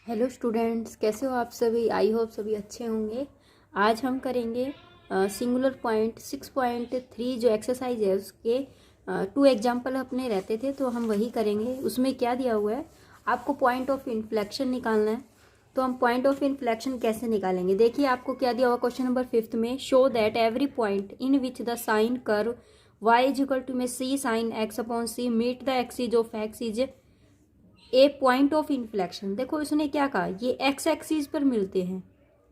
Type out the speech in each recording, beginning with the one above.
Hello students, कैसे हो आप सभी। आई होप सभी अच्छे होंगे। आज हम करेंगे सिंगुलर पॉइंट 6.3 जो एक्सरसाइज है उसके 2 एग्जाम्पल अपने रहते थे तो हम वही करेंगे। उसमें क्या दिया हुआ है, आपको पॉइंट ऑफ इन्फ्लेक्शन निकालना है। तो हम पॉइंट ऑफ इन्फ्लेक्शन कैसे निकालेंगे, देखिए आपको क्या दिया हुआ क्वेश्चन नंबर 5 में। Show that every point in which the sine curve y is equal to में c sine x upon c meet the axis of x is a point of inflection. देखो इसने क्या कहा, ये एक्स एक्सिस पर मिलते हैं,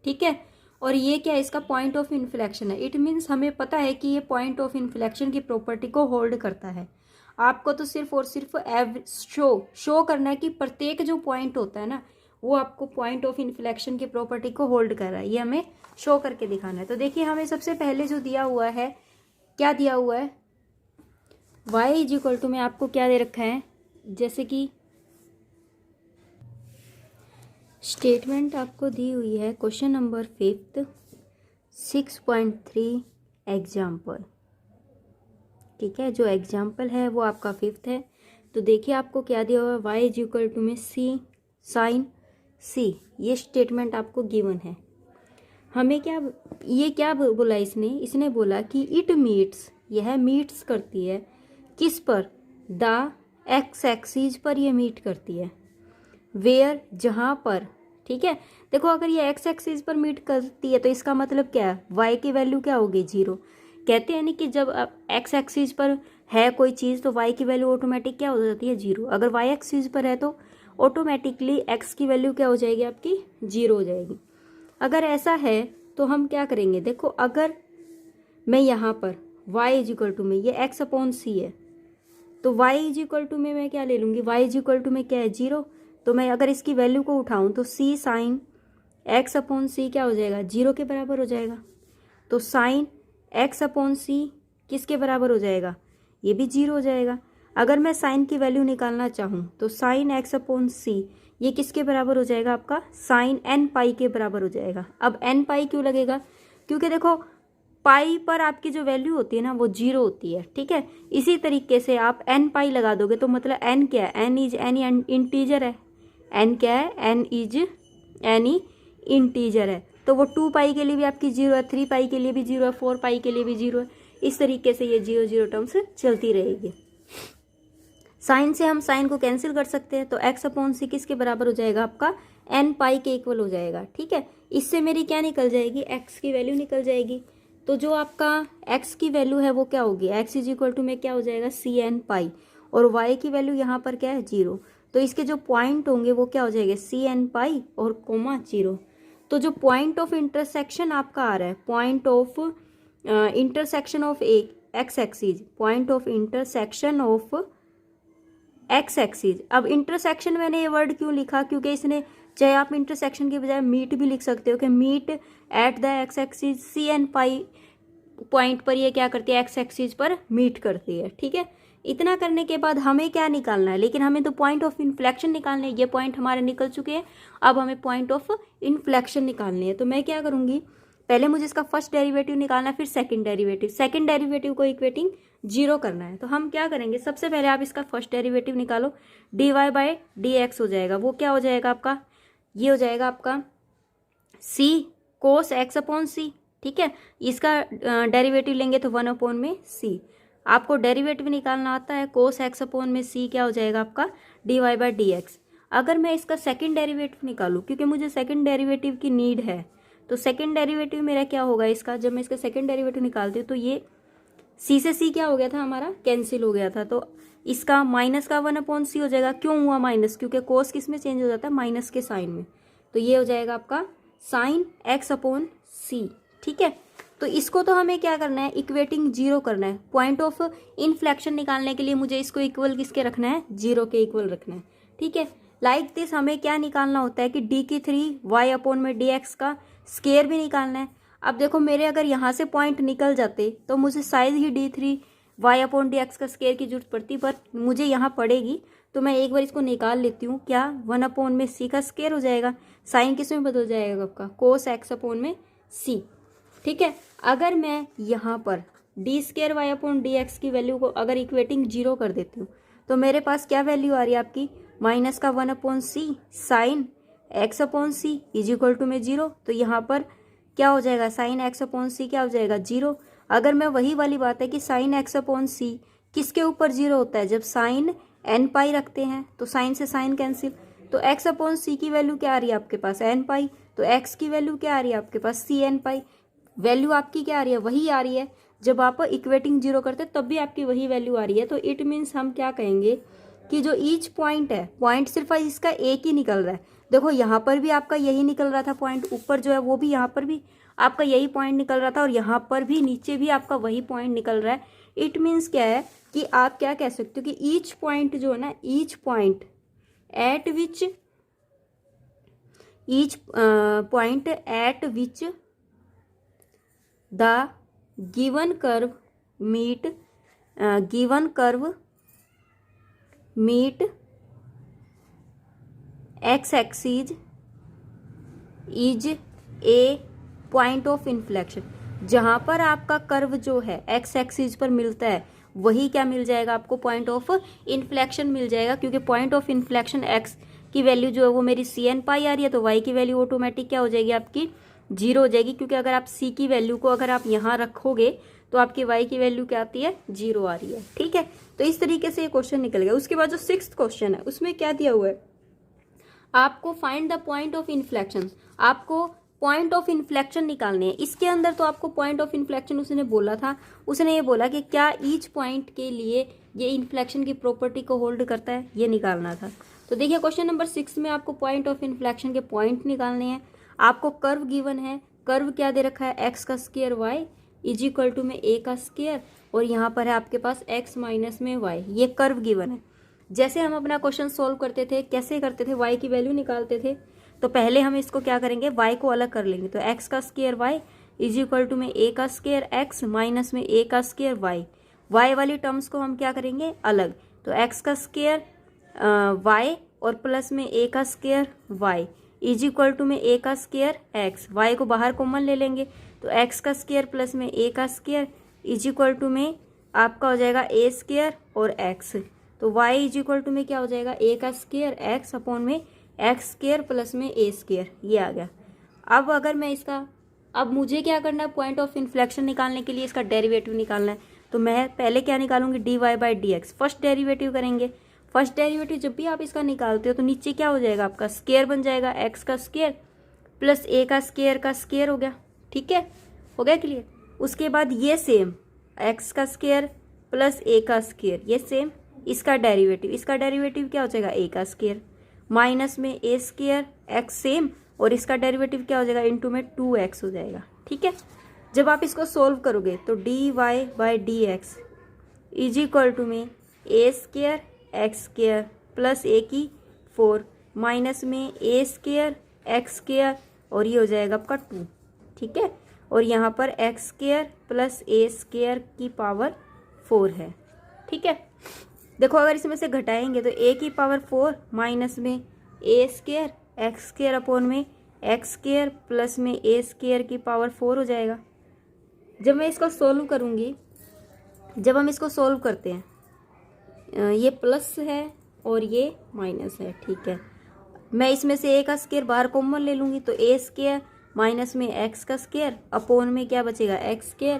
ठीक है। और ये क्या है, इसका पॉइंट ऑफ इन्फ्लेक्शन है। इट मीन्स हमें पता है कि ये पॉइंट ऑफ इन्फ्लेक्शन की प्रॉपर्टी को होल्ड करता है। आपको तो सिर्फ और सिर्फ शो करना है कि प्रत्येक जो पॉइंट होता है ना, वो आपको पॉइंट ऑफ इन्फ्लेक्शन की प्रॉपर्टी को होल्ड कर रहा है, ये हमें शो करके दिखाना है। तो देखिए हमें सबसे पहले जो दिया हुआ है, क्या दिया हुआ है, y इज इक्वल टू में आपको क्या दे रखा है, जैसे कि स्टेटमेंट आपको दी हुई है क्वेश्चन नंबर 5 6.3 एग्जाम्पल, ठीक है। जो एग्जाम्पल है वो आपका 5th है। तो देखिए आपको क्या दिया हुआ है, y इज इक्वल टू में सी साइन सी, ये स्टेटमेंट आपको गिवन है। हमें क्या, ये क्या बोला इसने बोला कि इट मीट्स, यह मीट्स करती है किस पर, द एक्स एक्सिस पर ये मीट करती है। वेयर, जहाँ पर, ठीक है। देखो अगर ये एक्स एक्सिस पर मीट करती है तो इसका मतलब क्या है, वाई की वैल्यू क्या होगी, 0। कहते हैं नहीं कि जब एक्स एक्सिस पर है कोई चीज़ तो वाई की वैल्यू ऑटोमेटिक क्या हो जाती है, 0। अगर वाई एक्सिस पर है तो ऑटोमेटिकली एक्स की वैल्यू क्या हो जाएगी, आपकी 0 हो जाएगी। अगर ऐसा है तो हम क्या करेंगे, देखो अगर मैं यहाँ पर y इज इक्वल टू में, ये x अपॉन सी है, तो y इज इक्वल टू में मैं क्या ले लूँगी, y इज इक्वल टू में क्या है, 0। तो मैं अगर इसकी वैल्यू को उठाऊं तो सी साइन एक्स अपॉन सी क्या हो जाएगा, 0 के बराबर हो जाएगा। तो साइन एक्स अपॉन सी किसके बराबर हो जाएगा, ये भी 0 हो जाएगा। अगर मैं साइन की वैल्यू निकालना चाहूँ तो साइन एक्स अपॉन सी ये किसके बराबर हो जाएगा, आपका साइन एन पाई के बराबर हो जाएगा। अब एन पाई क्यों लगेगा, क्योंकि देखो पाई पर आपकी जो वैल्यू होती है ना वो 0 होती है, ठीक है। इसी तरीके से आप एन पाई लगा दोगे तो मतलब एन क्या है, एन इज एनी इंटीजर है। एन क्या है, एन इज एनी इंटीजर है। तो वो 2 पाई के लिए भी आपकी 0 है, 3 पाई के लिए भी 0 है, 4 पाई के लिए भी 0 है। इस तरीके से ये 0 0 टर्म्स चलती रहेगी। साइन से हम साइन को कैंसिल कर सकते हैं, तो एक्स अपॉन सी किसके बराबर हो जाएगा, आपका एन पाई के इक्वल हो जाएगा, ठीक है। इससे मेरी क्या निकल जाएगी, एक्स की वैल्यू निकल जाएगी। तो जो आपका एक्स की वैल्यू है वो क्या होगी, एक्स इज इक्वल टू में क्या हो जाएगा, सी एन पाई, और वाई की वैल्यू यहाँ पर क्या है, 0। तो इसके जो पॉइंट होंगे वो क्या हो जाएंगे, सी एन पाई और कोमा 0। तो जो पॉइंट ऑफ इंटरसेक्शन आपका आ रहा है, point of intersection of x axis, point of intersection of x axis. अब इंटरसेक्शन मैंने ये वर्ड क्यों लिखा, क्योंकि इसने, चाहे आप इंटरसेक्शन के बजाय मीट भी लिख सकते हो कि meet at the X axis, C N pi point पर ये क्या करती है, एक्स एक्सिस पर मीट करती है, ठीक है। इतना करने के बाद हमें क्या निकालना है, लेकिन हमें तो पॉइंट ऑफ इन्फ्लेक्शन निकालने हैं। ये पॉइंट हमारे निकल चुके हैं, अब हमें पॉइंट ऑफ इन्फ्लेक्शन निकालनी है। तो मैं क्या करूंगी, पहले मुझे इसका फर्स्ट डेरिवेटिव निकालना है, फिर सेकंड डेरिवेटिव को इक्वेटिंग 0 करना है। तो हम क्या करेंगे, सबसे पहले आप इसका फर्स्ट डेरिवेटिव निकालो, d y by d x हो जाएगा। वो क्या हो जाएगा आपका, ये हो जाएगा आपका सी कोस एक्स अपॉन सी, ठीक है। इसका डेरिवेटिव लेंगे तो 1 अपॉन में सी। आपको डेरिवेटिव निकालना आता है, कोस एक्स अपॉन में सी क्या हो जाएगा आपका, d y by d x. अगर मैं इसका सेकंड डेरिवेटिव निकालूं, क्योंकि मुझे सेकंड डेरिवेटिव की नीड है, तो सेकंड डेरिवेटिव मेरा क्या होगा इसका, जब मैं इसका सेकंड डेरिवेटिव निकालती हूँ तो ये सी से सी क्या हो गया था, हमारा कैंसिल हो गया था। तो इसका माइनस का 1 अपॉन सी हो जाएगा। क्यों हुआ माइनस, क्योंकि कोस किस में चेंज हो जाता है, माइनस के साइन में। तो ये हो जाएगा आपका साइन एक्स अपॉन सी, ठीक है। तो इसको तो हमें क्या करना है, इक्वेटिंग 0 करना है। पॉइंट ऑफ इनफ्लेक्शन निकालने के लिए मुझे इसको इक्वल किसके रखना है, 0 के इक्वल रखना है, ठीक है। लाइक दिस हमें क्या निकालना होता है कि डी की 3 वाई अपॉन में डी एक्स का स्केयर भी निकालना है। अब देखो मेरे अगर यहाँ से पॉइंट निकल जाते तो मुझे शायद ही d3 y upon d x का स्केयर की जरूरत पड़ती, पर मुझे यहाँ पड़ेगी। तो मैं एक बार इसको निकाल लेती हूँ, क्या 1 अपॉन में सी का स्केयर हो जाएगा, साइन किस में बदल जाएगा आपका, कोस एक्स अपॉन में सी, ठीक है। अगर मैं यहाँ पर d square y upon d x की वैल्यू को अगर इक्वेटिंग 0 कर देती हूँ तो मेरे पास क्या वैल्यू आ रही है आपकी, माइनस का 1 upon C sine x upon C is equal to में 0, तो यहाँ पर क्या हो जाएगा, साइन एक्स अपॉन सी क्या हो जाएगा 0। अगर मैं वही वाली बात है कि साइन एक्स अपॉन सी किसके ऊपर 0 होता है, जब साइन एन पाई रखते हैं तो साइन से साइन कैंसिल, तो एक्स अपॉन सी की वैल्यू क्या आ रही है आपके पास एन पाई, तो एक्स की वैल्यू क्या आ रही है आपके पास सी एन पाई, वैल्यू आपकी क्या आ रही है, वही आ रही है। जब आप इक्वेटिंग 0 करते तब भी आपकी वही वैल्यू आ रही है, तो इट मीन्स हम क्या कहेंगे कि जो ईच पॉइंट है, पॉइंट सिर्फ इसका एक ही निकल रहा है। देखो यहाँ पर भी आपका यही निकल रहा था पॉइंट, ऊपर जो है वो भी यहाँ पर भी आपका यही पॉइंट निकल रहा था, और यहाँ पर भी नीचे भी आपका वही पॉइंट निकल रहा है। इट मीन्स क्या है कि आप क्या कह सकते हो कि ईच पॉइंट जो है ना, each point at which the given curve meet x axis is a point of inflection. जहां पर आपका कर्व जो है एक्स एक्सिस पर मिलता है वही क्या मिल जाएगा आपको, पॉइंट ऑफ इन्फ्लेक्शन मिल जाएगा, क्योंकि पॉइंट ऑफ इन्फ्लेक्शन एक्स की वैल्यू जो है वो मेरी सी एन पाई आ रही है, तो वाई की वैल्यू ऑटोमेटिक क्या हो जाएगी आपकी 0 हो जाएगी, क्योंकि अगर आप सी की वैल्यू को अगर आप यहाँ रखोगे तो आपकी वाई की वैल्यू क्या आती है 0 आ रही है। ठीक है, तो इस तरीके से ये क्वेश्चन निकल गया। उसके बाद जो 6th क्वेश्चन है उसमें क्या दिया हुआ है, आपको find the point of inflection, आपको पॉइंट ऑफ इन्फ्लेक्शन निकालने हैं। इसके अंदर तो आपको पॉइंट ऑफ इन्फ्लेक्शन उसने बोला था, उसने ये बोला कि क्या ईच पॉइंट के लिए ये इन्फ्लेक्शन की प्रॉपर्टी को होल्ड करता है, ये निकालना था। तो देखिए क्वेश्चन नंबर 6 में आपको पॉइंट ऑफ इन्फ्लेक्शन के पॉइंट निकालने हैं। आपको कर्व गिवन है, कर्व क्या दे रखा है एक्स का square y is equal to में ए का स्क्वायर, और यहाँ पर है आपके पास एक्स माइनस में वाई, ये कर्व गिवन है। जैसे हम अपना क्वेश्चन सोल्व करते थे, कैसे करते थे, वाई की वैल्यू निकालते थे, तो पहले हम इसको क्या करेंगे, वाई को अलग कर लेंगे, तो एक्स का square y is equal to में ए का स्क्वायर एक्स माइनस में ए का स्क्वायर वाई। वाई वाली टर्म्स को हम क्या करेंगे अलग, तो एक्स का स्क्वायर वाई और प्लस में ए का square y is equal to में ए का स्क्वायर एक्स, वाई को बाहर कॉमन ले लेंगे, तो एक्स का स्क्वायर प्लस में ए का स्क्वायर इज इक्वल टू में आपका हो जाएगा ए स्क्वायर और एक्स, तो वाई इज इक्वल टू में क्या हो जाएगा ए का स्क्वायर एक्स अपॉन में एक्स स्क्वायर प्लस में ए स्क्वायर, ये आ गया। अब अगर मैं इसका, अब मुझे क्या करना है, पॉइंट ऑफ इन्फ्लेक्शन निकालने के लिए इसका डेरिवेटिव निकालना है, तो मैं पहले क्या निकालूंगी d y by d x, first derivative करेंगे। फर्स्ट डेरिवेटिव जब भी आप इसका निकालते हो तो नीचे क्या हो जाएगा आपका स्क्वायर बन जाएगा, एक्स का स्क्वायर प्लस ए का स्क्वायर हो गया। ठीक है, हो गया क्लियर। उसके बाद ये सेम एक्स का स्क्वायर प्लस ए का स्क्वायर, ये सेम इसका डेरिवेटिव क्या हो जाएगा ए का स्क्वायर माइनस में ए स्क्वायर एक्स सेम, और इसका डेरिवेटिव क्या हो जाएगा इनटू में 2x हो जाएगा। ठीक है, जब आप इसको सोल्व करोगे तो d y by d x is equal to में a square x square plus a की 4 माइनस में ए स्क्वायर एक्स स्क्वायर, और ये हो जाएगा आपका 2। ठीक है, और यहाँ पर एक्स स्क्वायर प्लस ए स्क्वायर की पावर 4 है। ठीक है, देखो अगर इसमें से घटाएंगे तो ए की पावर 4 माइनस में a square x square upon में एक्स स्क्वायर प्लस में ए स्क्वायर की पावर 4 हो जाएगा। जब मैं इसको सोल्व करूँगी, जब हम इसको सोल्व करते हैं, ये प्लस है और ये माइनस है। ठीक है, मैं इसमें से ए का स्क्वायर बाहर कॉमन ले लूँगी, तो ए स्क्वायर माइनस में एक्स का स्क्वायर अपॉन में क्या बचेगा एक्स स्क्वायर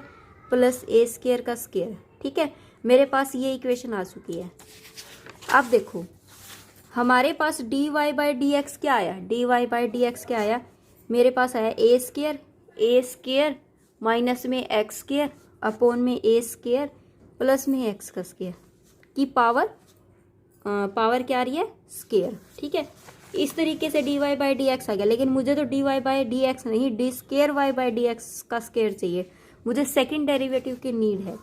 प्लस ए स्क्वायर का स्क्वायर। ठीक है, मेरे पास ये इक्वेशन आ चुकी है। अब देखो हमारे पास d y by d x क्या आया, d y by d x क्या आया, मेरे पास आया ए स्क्वायर माइनस में एक्स स्क्वायर अपॉन में ए स्क्वायर प्लस में एक्स का स्क्वायर की पावर क्या आ रही है स्क्वायर। ठीक है, इस तरीके से d y by d x आ गया, लेकिन मुझे तो d y by d x नहीं, d square y by d x का स्क्वायर चाहिए, मुझे सेकंड डेरिवेटिव की नीड है।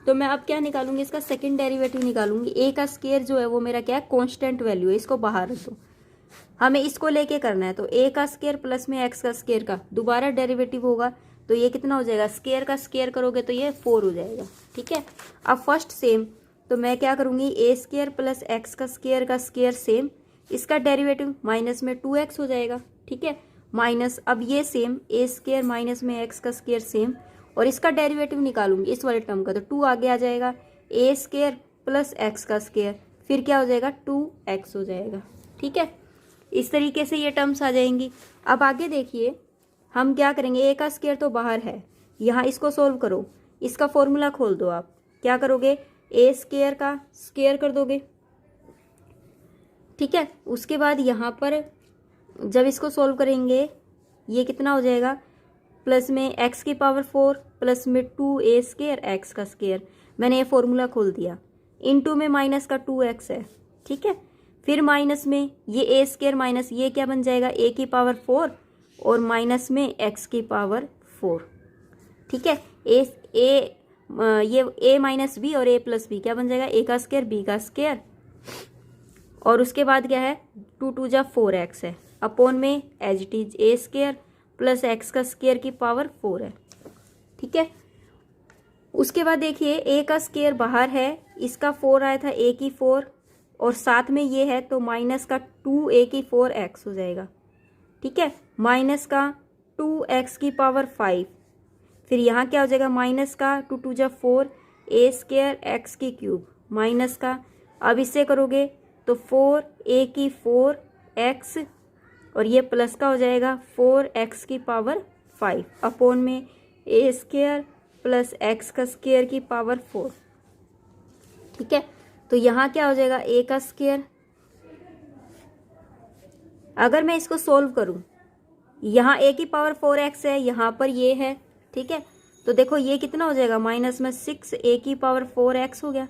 तो मैं अब क्या निकालूंगी, इसका सेकंड डेरिवेटिव निकालूंगी। ए का स्क्वायर जो है वो मेरा क्या है कांस्टेंट वैल्यू है, इसको बाहर रख दो, हमें इसको लेके करना है। तो ए का स्क्वायर प्लस में एक्स का स्क्वायर का दोबारा डेरिवेटिव होगा, तो ये कितना हो जाएगा, स्क्वायर का स्क्वायर करोगे तो ये 4 हो जाएगा। ठीक है, अब फर्स्ट सेम, तो मैं क्या करूंगी, ए स्क्वायर प्लस एक्स का स्क्वायर सेम, इसका डेरिवेटिव माइनस में 2x हो जाएगा। ठीक है, माइनस अब ये सेम ए स्क्वायर माइनस में एक्स का स्क्वायर सेम, और इसका डेरिवेटिव निकालूंगी इस वाले टर्म का, तो 2 आगे आ जाएगा, ए स्क्वायर प्लस एक्स का स्क्वायर, फिर क्या हो जाएगा 2x हो जाएगा। ठीक है, इस तरीके से ये टर्म्स आ जाएंगी। अब आगे देखिए हम क्या करेंगे, ए का स्क्वायर तो बाहर है, यहाँ इसको सोल्व करो, इसका फॉर्मूला खोल दो। आप क्या करोगे, ए स्क्वायर का स्क्वायर कर दोगे, ठीक है। उसके बाद यहाँ पर जब इसको सोल्व करेंगे ये कितना हो जाएगा, प्लस में एक्स की पावर 4 प्लस में 2a स्क्वायर एक्स का स्क्वायर, मैंने ये फॉर्मूला खोल दिया। इनटू में माइनस का 2x है, ठीक है। फिर माइनस में ये a स्क्वायर माइनस ये क्या बन जाएगा, a की पावर 4 और माइनस में x की पावर 4, ठीक है। ये a माइनस बी और a प्लस बी क्या बन जाएगा, a का स्क्वायर b का स्क्वायर, और उसके बाद क्या है 2 2 जा 4x है, अपॉन में as it is a square plus x का स्क्वायर की पावर 4 है, ठीक है। उसके बाद देखिए a का स्क्वायर बाहर है, इसका 4 आया था a की 4 और साथ में ये है तो माइनस का 2a की 4x हो जाएगा, ठीक है। माइनस का 2x की पावर 5, फिर यहाँ क्या हो जाएगा माइनस का 2 2 जा 4 a स्क्वायर x की क्यूब माइनस का, अब इससे करोगे तो 4a की 4x और ये प्लस का हो जाएगा 4x की पावर 5 अपॉन में a स्क्वायर प्लस x का स्क्वायर की पावर 4, ठीक है। तो यहाँ क्या हो जाएगा a का स्क्वायर, अगर मैं इसको सोल्व करूँ, यहाँ a की पावर 4x है, यहाँ पर ये है, ठीक है। तो देखो ये कितना हो जाएगा, माइनस में 6a की पावर 4x हो गया,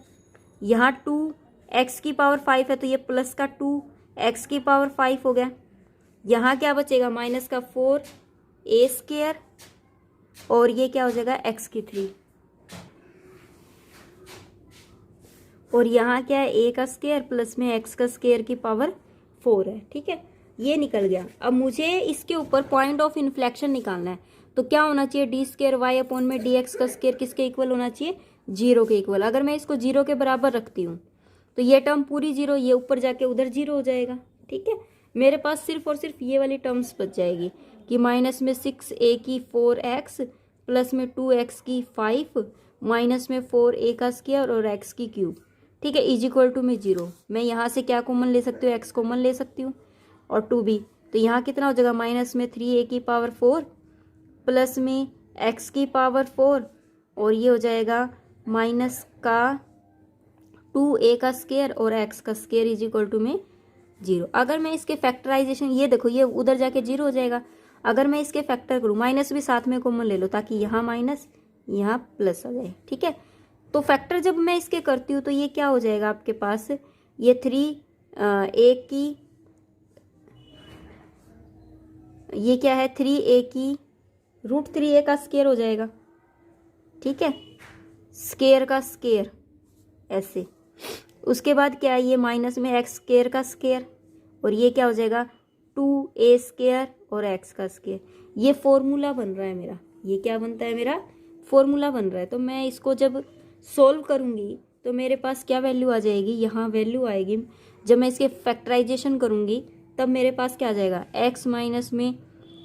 यहाँ 2x की पावर 5 है तो ये प्लस का 2x की पावर 5 हो गया, यहाँ क्या बचेगा माइनस का 4a स्क्वायर और ये क्या हो जाएगा x की 3, और यहाँ क्या है a का स्क्वायर प्लस में x का स्क्वायर की पावर 4 है, ठीक है। ये निकल गया। अब मुझे इसके ऊपर पॉइंट ऑफ इन्फ्लेक्शन निकालना है, तो क्या होना चाहिए, डी स्क्वायर वाई अपॉन में डी एक्स का स्क्वायर किसके इक्वल होना चाहिए, 0 के इक्वल। अगर मैं इसको 0 के बराबर रखती हूँ तो ये टर्म पूरी 0, ये ऊपर जाके उधर 0 हो जाएगा, ठीक है। मेरे पास सिर्फ और सिर्फ ये वाली टर्म्स बच जाएगी कि माइनस में 6a की 4x प्लस में 2x की 5 माइनस में 4a का स्क्वायर और x की क्यूब, ठीक है, इज इक्वल टू में 0। मैं यहाँ से क्या कॉमन ले सकती हूँ, x कॉमन ले सकती हूँ और 2b, तो यहाँ कितना हो जाएगा माइनस में 3a की पावर 4 प्लस में x की पावर 4 और ये हो जाएगा माइनस का 2a का स्क्वायर और x का स्क्वायर इज इक्वल टू में 0। अगर मैं इसके फैक्टराइजेशन, ये देखो ये उधर जाके 0 हो जाएगा, अगर मैं इसके फैक्टर करूँ, माइनस भी साथ में कॉमन ले लो ताकि यहाँ माइनस यहाँ प्लस आ जाए, ठीक है। तो फैक्टर जब मैं इसके करती हूँ तो ये क्या हो जाएगा आपके पास, ये 3a की, ये क्या है 3a की रूट 3a का स्क्वायर हो जाएगा, ठीक है, स्क्वायर का स्क्वायर ऐसे। उसके बाद क्या है, ये माइनस में एक्स स्क्वायर का स्क्वायर और ये क्या हो जाएगा 2a स्क्वायर और x का स्क्वायर। ये फॉर्मूला बन रहा है मेरा, ये क्या बनता है मेरा फॉर्मूला बन रहा है। तो मैं इसको जब सोल्व करूँगी तो मेरे पास क्या वैल्यू आ जाएगी, यहाँ वैल्यू आएगी, जब मैं इसके फैक्टराइजेशन करूँगी तब मेरे पास क्या आ जाएगा x माइनस में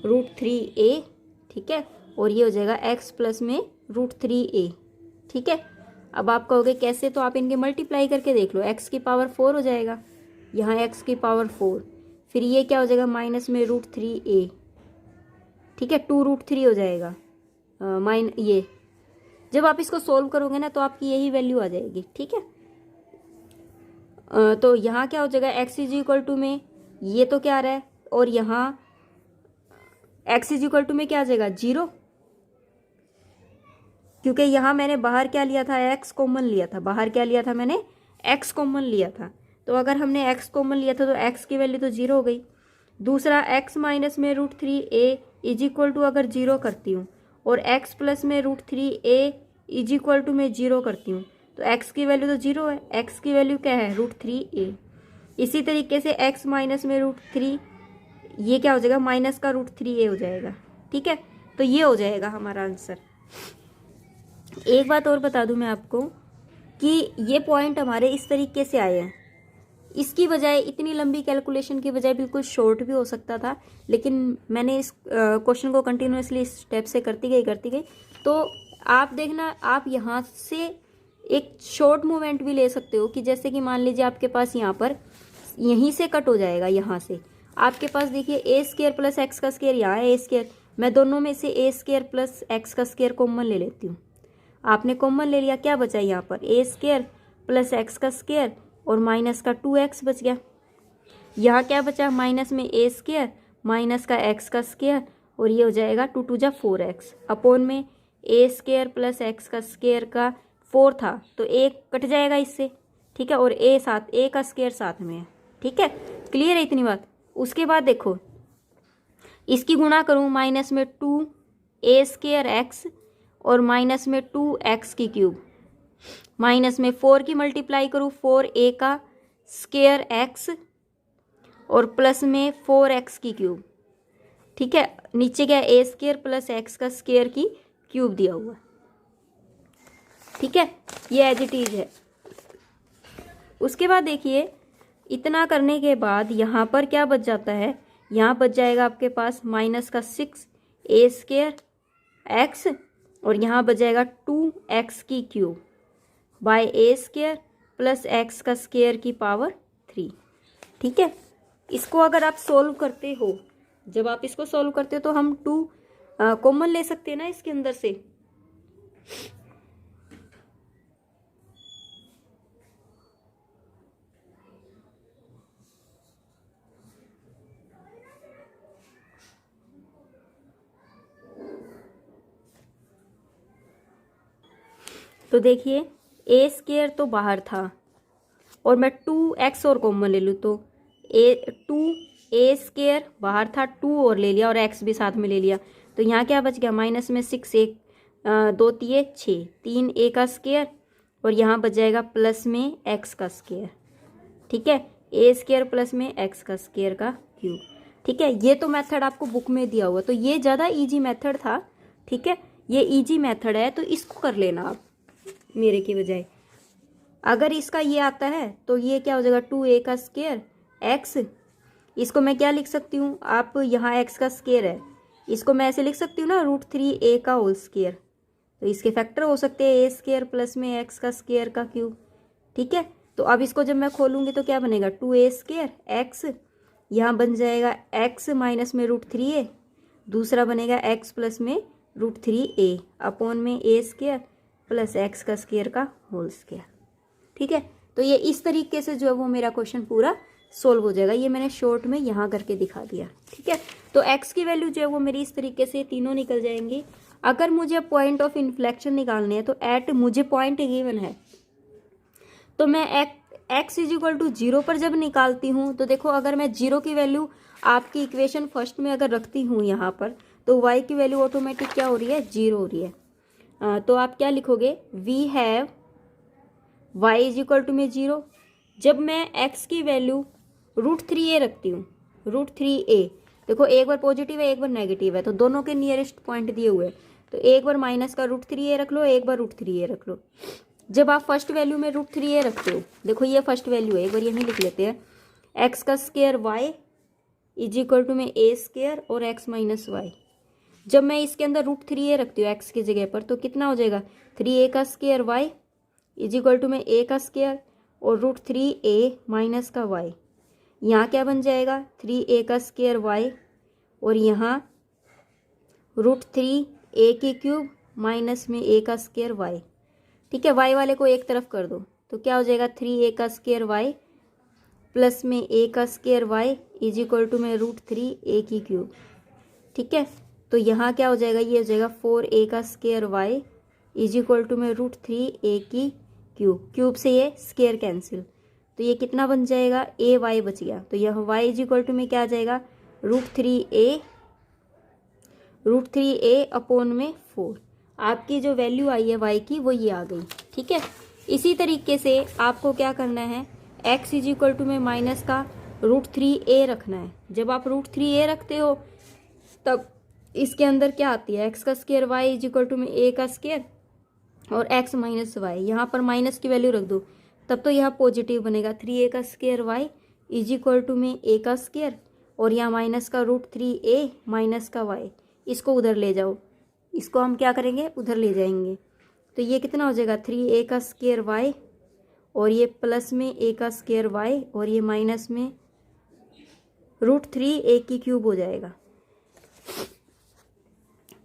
रूट 3a, ठीक है, और ये हो जाएगा x प्लस में रूट 3a, ठीक है। अब आप कहोगे कैसे, तो आप इनके मल्टीप्लाई करके देख लो, x की पावर 4 हो जाएगा, यहाँ x की पावर 4, फिर ये क्या हो जाएगा माइनस में रूट 3a, ठीक है, 2 रूट 3 हो जाएगा ये जब आप इसको सोल्व करोगे ना तो आपकी यही वैल्यू आ जाएगी, ठीक है। तो यहाँ क्या हो जाएगा x इज इक्वल टू में ये तो क्या आ रहा है, और यहाँ x इज इक्वल टू में क्या आ जाएगा 0, क्योंकि यहाँ मैंने बाहर क्या लिया था, x कॉमन लिया था, बाहर क्या लिया था मैंने, x कॉमन लिया था। तो अगर हमने x कॉमन लिया था तो x की वैल्यू तो 0 हो गई। दूसरा x माइनस में root 3a is equal to अगर 0 करती हूँ और x प्लस में root 3a is equal to में 0 करती हूँ तो x की वैल्यू तो 0 है, x की वैल्यू क्या है रूट 3a। इसी तरीके से x माइनस में रूट 3, ये क्या हो जाएगा माइनस का रूट 3a हो जाएगा, ठीक है। तो ये हो जाएगा हमारा आंसर। एक बात और बता दूं मैं आपको कि ये पॉइंट हमारे इस तरीके से आए हैं, इसकी बजाय इतनी लंबी कैलकुलेशन की बजाय बिल्कुल शॉर्ट भी हो सकता था, लेकिन मैंने इस क्वेश्चन को कंटिन्यूसली स्टेप से करती गई। तो आप देखना, आप यहाँ से एक शॉर्ट मूवमेंट भी ले सकते हो कि जैसे कि मान लीजिए आपके पास यहाँ पर यहीं से कट हो जाएगा, यहाँ से आपके पास देखिए ए स्क्वायर प्लस एक्स का स्क्वायर यहाँ है ए स्क्वायर, मैं दोनों में से ए स्क्वायर प्लस एक्स का स्क्वायर कॉमन ले लेती हूँ। आपने कॉमन ले लिया, क्या बचा यहाँ पर ए स्क्वायर प्लस एक्स का स्क्वायर और माइनस का 2x बच गया। यहाँ क्या बचा, माइनस में ए स्क्वायर माइनस का एक्स का स्क्वायर और ये हो जाएगा 2 2 जा 4x अपॉन में ए स्क्वायर प्लस एक्स का स्क्वायर का 4 था तो एक कट जाएगा इससे, ठीक है, और ए साथ ए का स्क्वायर साथ में है, ठीक है, क्लियर है इतनी बात। उसके बाद देखो इसकी गुणा करूँ माइनस में 2 ए स्क्वायर एक्स और माइनस में 2x की क्यूब, माइनस में 4 की मल्टीप्लाई करूँ 4a का स्क्वायर x और प्लस में 4x की क्यूब, ठीक है, नीचे क्या ए स्क्वायर प्लस एक्स का स्क्वायर की क्यूब दिया हुआ, ठीक है, ये एज इट इज है। उसके बाद देखिए इतना करने के बाद यहाँ पर क्या बच जाता है, यहाँ बच जाएगा आपके पास माइनस का 6 ए स्क्वायर एक्स और यहाँ बच जाएगा 2x की cube by A square plus x का स्क्वायर की पावर 3, ठीक है। इसको अगर आप सोल्व करते हो, जब आप इसको सोल्व करते हो तो हम 2 कॉमन ले सकते हैं ना इसके अंदर से, तो देखिए ए स्क्वायर तो बाहर था और मैं 2x और कॉमन ले लूँ तो 2a स्क्वायर बाहर था, 2 और ले लिया और x भी साथ में ले लिया, तो यहाँ क्या बच गया माइनस में 6 1 2 3 6 3a का स्क्वायर और यहाँ बच जाएगा प्लस में x का स्क्वायर, ठीक है, ए स्क्वायर प्लस में x का स्क्वायर का क्यूब, ठीक है। ये तो मेथड आपको बुक में दिया हुआ, तो ये ज़्यादा इजी मेथड था, ठीक है, ये इजी मेथड है तो इसको कर लेना आप मेरे की बजाय। अगर इसका ये आता है तो ये क्या हो जाएगा 2a का स्क्वायर x, इसको मैं क्या लिख सकती हूँ, आप यहाँ x का स्क्वायर है, इसको मैं ऐसे लिख सकती हूँ ना √3a का होल स्क्वायर, तो इसके फैक्टर हो सकते हैं ए स्क्वायर प्लस में x का स्क्वायर का क्यूब, ठीक है। तो अब इसको जब मैं खोलूँगी तो क्या बनेगा 2a स्क्वायर x, यहाँ बन जाएगा x माइनस में √3a, दूसरा बनेगा x प्लस में √3a अपॉन में a स्क्वायर प्लस एक्स का स्क्वायर का होल स्क्वायर, ठीक है। तो ये इस तरीके से जो है वो मेरा क्वेश्चन पूरा सोल्व हो जाएगा, ये मैंने शॉर्ट में यहाँ करके दिखा दिया, ठीक है। तो एक्स की वैल्यू जो है वो मेरी इस तरीके से तीनों निकल जाएंगी। अगर मुझे पॉइंट ऑफ इन्फ्लेक्शन निकालने हैं तो एट मुझे पॉइंट गिवन है, तो मैं एक्स इज इक्वल टू 0 पर जब निकालती हूँ तो देखो अगर मैं 0 की वैल्यू आपकी इक्वेशन फर्स्ट में अगर रखती हूँ यहाँ पर तो y की वैल्यू ऑटोमेटिक क्या हो रही है 0 हो रही है, तो आप क्या लिखोगे we have y is equal to में 0। जब मैं x की वैल्यू √3a रखती हूँ, √3a, देखो एक बार पॉजिटिव है एक बार नेगेटिव है तो दोनों के नियरेस्ट पॉइंट दिए हुए हैं, तो एक बार माइनस का √3a रख लो, एक बार √3a रख लो। जब आप फर्स्ट वैल्यू में √3a रखते हो, देखो ये फर्स्ट वैल्यू है, एक बार यहीं लिख लेते हैं, एक्स का square y is equal to में a स्क्वायर और x माइनस वाई। जब मैं इसके अंदर √3a रखती हूँ x की जगह पर तो कितना हो जाएगा 3a का square y is equal to में a का स्क्वायर और √3a माइनस का y, यहाँ क्या बन जाएगा 3a का स्क्वायर y और यहाँ √3a की क्यूब माइनस में a का स्क्वायर y, ठीक है। y वाले को एक तरफ कर दो तो क्या हो जाएगा 3a का स्क्वायर y प्लस में a का square y is equal to में √3a की क्यूब, ठीक है। तो यहाँ क्या हो जाएगा, ये हो जाएगा 4a का square y is equal to में √3a की क्यूब, क्यूब से ये स्क्वायर कैंसिल, तो ये कितना बन जाएगा ay बच गया, तो यह y इज इक्वल टू में क्या आ जाएगा √3a अपॉन में 4। आपकी जो वैल्यू आई है y की वो ये आ गई, ठीक है। इसी तरीके से आपको क्या करना है x इज इक्वल टू में माइनस का √3a रखना है। जब आप √3a रखते हो तब इसके अंदर क्या आती है x का square y is equal to में a का स्क्वायर और x माइनस वाई, यहाँ पर माइनस की वैल्यू रख दो तब तो यहाँ पॉजिटिव बनेगा 3a का square y is equal to में a का स्क्वायर और यहाँ माइनस का √3a माइनस का y, इसको उधर ले जाओ, इसको हम क्या करेंगे उधर ले जाएंगे, तो ये कितना हो जाएगा 3a का स्क्वायर y और ये प्लस में a का स्क्वायर y और ये माइनस में √3a की क्यूब हो जाएगा।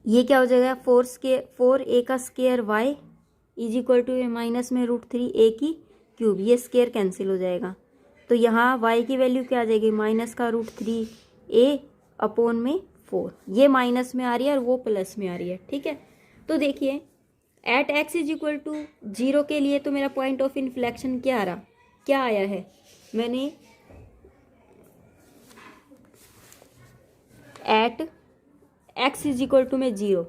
ये क्या हो जाएगा, 4a का square y is equal to minus में √3a की क्यूब, ये स्क्वायर कैंसिल हो जाएगा। तो यहाँ y की वैल्यू क्या आ जाएगी, माइनस का √3a अपॉन में 4। ये माइनस में आ रही है और वो प्लस में आ रही है, ठीक है। तो देखिए at x is equal to 0 के लिए तो मेरा पॉइंट ऑफ इन्फ्लेक्शन क्या आ रहा, क्या आया है, मैंने at x is equal to में 0।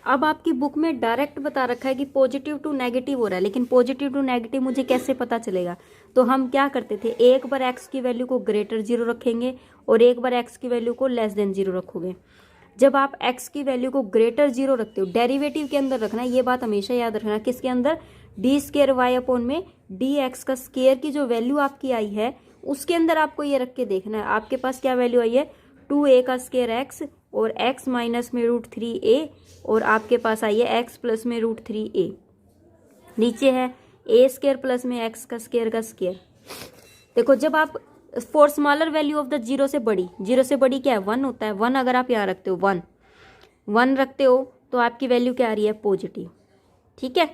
अब आपकी बुक में डायरेक्ट बता रखा है कि पॉजिटिव टू नेगेटिव हो रहा है, लेकिन पॉजिटिव टू नेगेटिव मुझे कैसे पता चलेगा। तो हम क्या करते थे, एक बार x की वैल्यू को ग्रेटर 0 रखेंगे और एक बार x की वैल्यू को लेस देन 0 रखोगे। जब आप x की वैल्यू को ग्रेटर 0 रखते हो, डेरिवेटिव के अंदर रखना, ये बात हमेशा याद रखना, किसके अंदर, डी स्क्वायर वाई अपॉन में डी एक्स का स्क्वायर की जो वैल्यू आपकी आई है उसके अंदर आपको ये रख के देखना है। आपके पास क्या वैल्यू आई है, 2a का स्क्वायर x और x माइनस में √3a, और आपके पास आई है x प्लस में √3a। नीचे है a स्क्वायर प्लस में x का स्क्वायर। देखो जब आप for smaller value of the zero से बड़ी क्या है, 1 होता है। 1 अगर आप यहाँ रखते हो, 1 रखते हो तो आपकी वैल्यू क्या आ रही है, पॉजिटिव, ठीक है।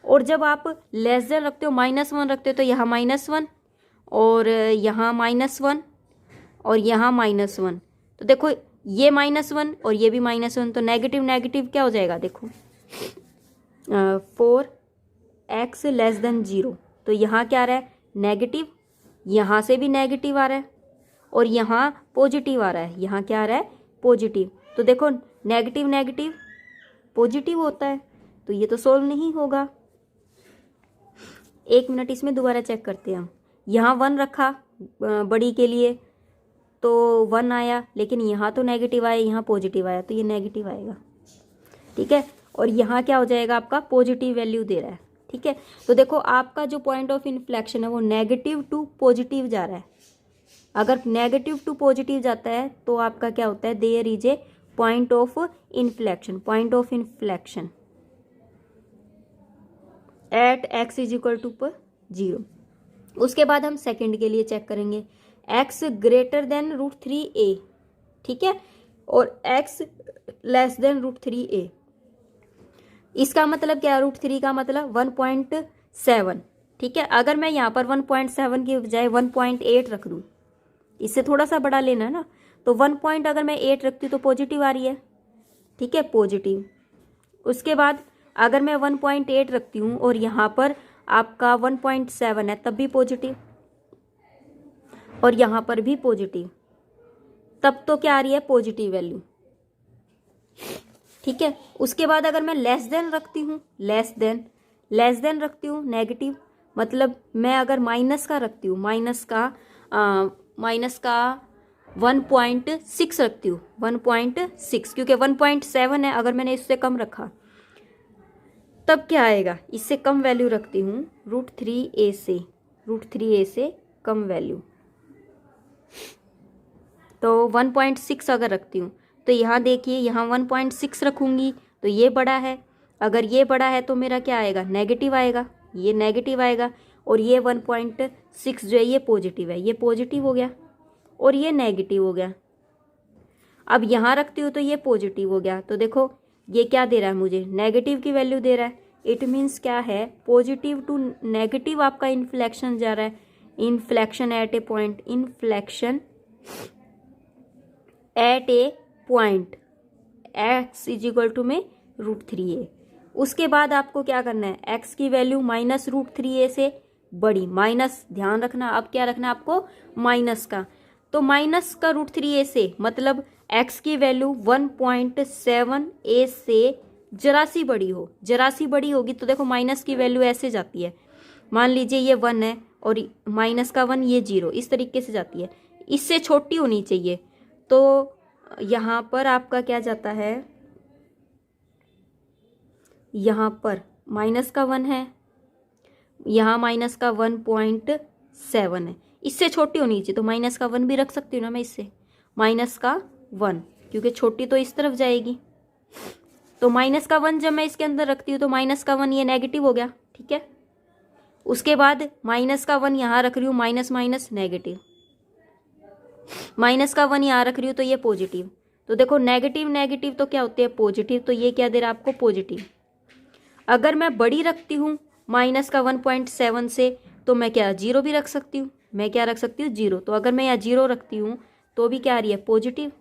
और जब आप लेस देन रखते हो, -1 रखते हो, तो यहाँ -1 और यहाँ -1 और यहाँ -1। तो देखो ये -1 और ये भी -1, तो नेगेटिव नेगेटिव क्या हो जाएगा, देखो 4x लेस देन 0। तो यहाँ क्या आ रहा है, नेगेटिव, यहाँ से भी नेगेटिव आ रहा है और यहाँ पॉजिटिव आ रहा है, यहाँ क्या आ रहा है, पॉजिटिव। तो देखो नेगेटिव नेगेटिव पॉजिटिव होता है, तो ये तो सोल्व नहीं होगा। 1 मिनट इसमें दोबारा चेक करते हैं हम। यहाँ 1 रखा बड़ी के लिए तो 1 आया, लेकिन यहाँ तो नेगेटिव आया, यहाँ पॉजिटिव आया, तो ये नेगेटिव आएगा, ठीक है। और यहाँ क्या हो जाएगा, आपका पॉजिटिव वैल्यू दे रहा है, ठीक है। तो देखो आपका जो पॉइंट ऑफ इन्फ्लेक्शन है वो नेगेटिव टू पॉजिटिव जा रहा है। अगर नेगेटिव टू पॉजिटिव जाता है तो आपका क्या होता है, there is a point of inflection at x is equal to 0। उसके बाद हम सेकंड के लिए चेक करेंगे, x ग्रेटर देन √3a, ठीक है, और x लेस देन √3a। इसका मतलब क्या है, √3 का मतलब 1.7, ठीक है। अगर मैं यहाँ पर 1.7 की बजाय 1.8 रख दूँ, इससे थोड़ा सा बड़ा लेना है ना, तो 1 अगर मैं 8 रखती हूँ तो पॉजिटिव आ रही है, ठीक है, पॉजिटिव। उसके बाद अगर मैं 1.8 रखती हूँ और यहाँ पर आपका 1.7 है, तब भी पॉजिटिव, और यहाँ पर भी पॉजिटिव, तब तो क्या आ रही है, पॉजिटिव वैल्यू, ठीक है। उसके बाद अगर मैं लेस देन रखती हूँ, लेस देन रखती हूँ, नेगेटिव, मतलब मैं अगर माइनस का रखती हूँ, माइनस का 1.6 रखती हूँ, 1.6, क्योंकि 1.7 है, अगर मैंने इससे कम रखा तब क्या आएगा, इससे कम वैल्यू रखती हूँ, √3a से कम वैल्यू, तो 1.6 अगर रखती हूँ तो यहाँ देखिए, यहाँ 1.6 रखूँगी तो ये बड़ा है, अगर ये बड़ा है तो मेरा क्या आएगा, नेगेटिव आएगा, ये नेगेटिव आएगा, और ये 1.6 जो है ये पॉजिटिव है, ये पॉजिटिव हो गया और ये नेगेटिव हो गया। अब यहाँ रखती हूँ तो ये पॉजिटिव हो गया। तो देखो ये क्या दे रहा है मुझे, नेगेटिव की वैल्यू दे रहा है। इट मीन्स क्या है, पॉजिटिव टू नेगेटिव आपका इन्फ्लेक्शन जा रहा है, inflection at a point, inflection at a point x is equal to में √3a। उसके बाद आपको क्या करना है, x की वैल्यू माइनस √3a से बड़ी, माइनस, ध्यान रखना, अब क्या रखना है आपको, माइनस का, तो माइनस का √3a से मतलब x की वैल्यू 1.7a से जरा सी बड़ी होगी, तो देखो माइनस की वैल्यू ऐसे जाती है, मान लीजिए ये 1 है और माइनस का 1 ये 0, इस तरीके से जाती है, इससे छोटी होनी चाहिए। तो यहाँ पर आपका क्या जाता है, यहाँ पर माइनस का 1 है, यहाँ माइनस का 1.7 है, इससे छोटी होनी चाहिए, तो माइनस का 1 भी रख सकती हूँ ना मैं इससे, माइनस का 1, क्योंकि छोटी तो इस तरफ जाएगी, तो माइनस का 1 जब मैं इसके अंदर रखती हूँ तो माइनस का 1 ये नेगेटिव हो गया, ठीक है। उसके बाद माइनस का 1 यहाँ रख रही हूँ, माइनस माइनस नेगेटिव, माइनस का 1 यहाँ रख रही हूँ तो ये पॉजिटिव। तो देखो नेगेटिव नेगेटिव तो क्या होते हैं पॉजिटिव, तो ये क्या दे रहा है आपको पॉजिटिव। अगर मैं बड़ी रखती हूँ माइनस का 1.7 से तो मैं क्या 0 भी रख सकती हूँ, मैं क्या रख सकती हूँ 0। तो अगर मैं यहाँ 0 रखती हूँ तो भी क्या आ रही है पॉजिटिव,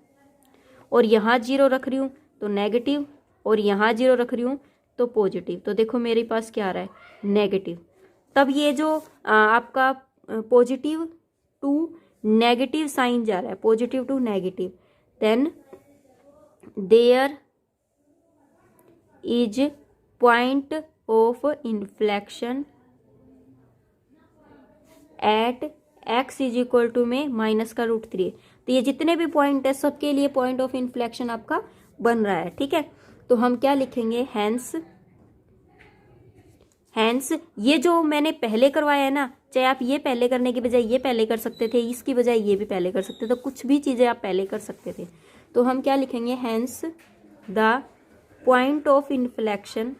और यहाँ 0 रख रही हूँ तो नेगेटिव, और यहाँ 0 रख रही हूँ तो पॉजिटिव। तो देखो मेरे पास क्या आ रहा है नेगेटिव। तब ये जो आपका पॉजिटिव टू नेगेटिव साइन जा रहा है, positive to negative, then there is point of inflection at x is equal to में माइनस का √3। तो ये जितने भी पॉइंट है सबके लिए पॉइंट ऑफ इन्फ्लेक्शन आपका बन रहा है, ठीक है। तो हम क्या लिखेंगे, हैंस ये जो मैंने पहले करवाया है ना, चाहे आप ये पहले करने की बजाय ये पहले कर सकते थे, इसकी बजाय ये भी पहले कर सकते थे, तो कुछ भी चीज़ें आप पहले कर सकते थे। तो हम क्या लिखेंगे, hence the point of inflection.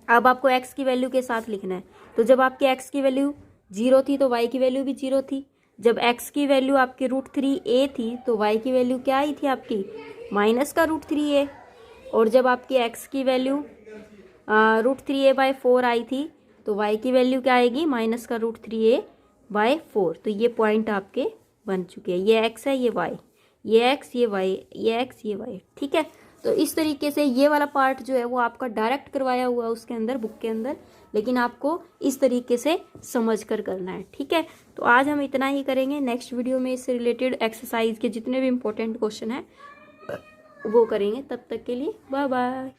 अब आपको x की वैल्यू के साथ लिखना है। तो जब आपकी x की वैल्यू 0 थी तो y की वैल्यू भी 0 थी। जब x की वैल्यू आपकी √3a थी तो y की वैल्यू क्या आई थी आपकी माइनस का √3a। और जब आपकी x की वैल्यू √3a/4 आई थी तो y की वैल्यू क्या आएगी माइनस का √3a/4। तो ये पॉइंट आपके बन चुके हैं, ये x है, ये y, ये x, ये y, ये x, ये y, ठीक है। तो इस तरीके से ये वाला पार्ट जो है वो आपका डायरेक्ट करवाया हुआ है उसके अंदर, बुक के अंदर, लेकिन आपको इस तरीके से समझ कर करना है, ठीक है। तो आज हम इतना ही करेंगे। नेक्स्ट वीडियो में इससे रिलेटेड एक्सरसाइज के जितने भी इंपॉर्टेंट क्वेश्चन हैं वो करेंगे। तब तक के लिए बाय बाय।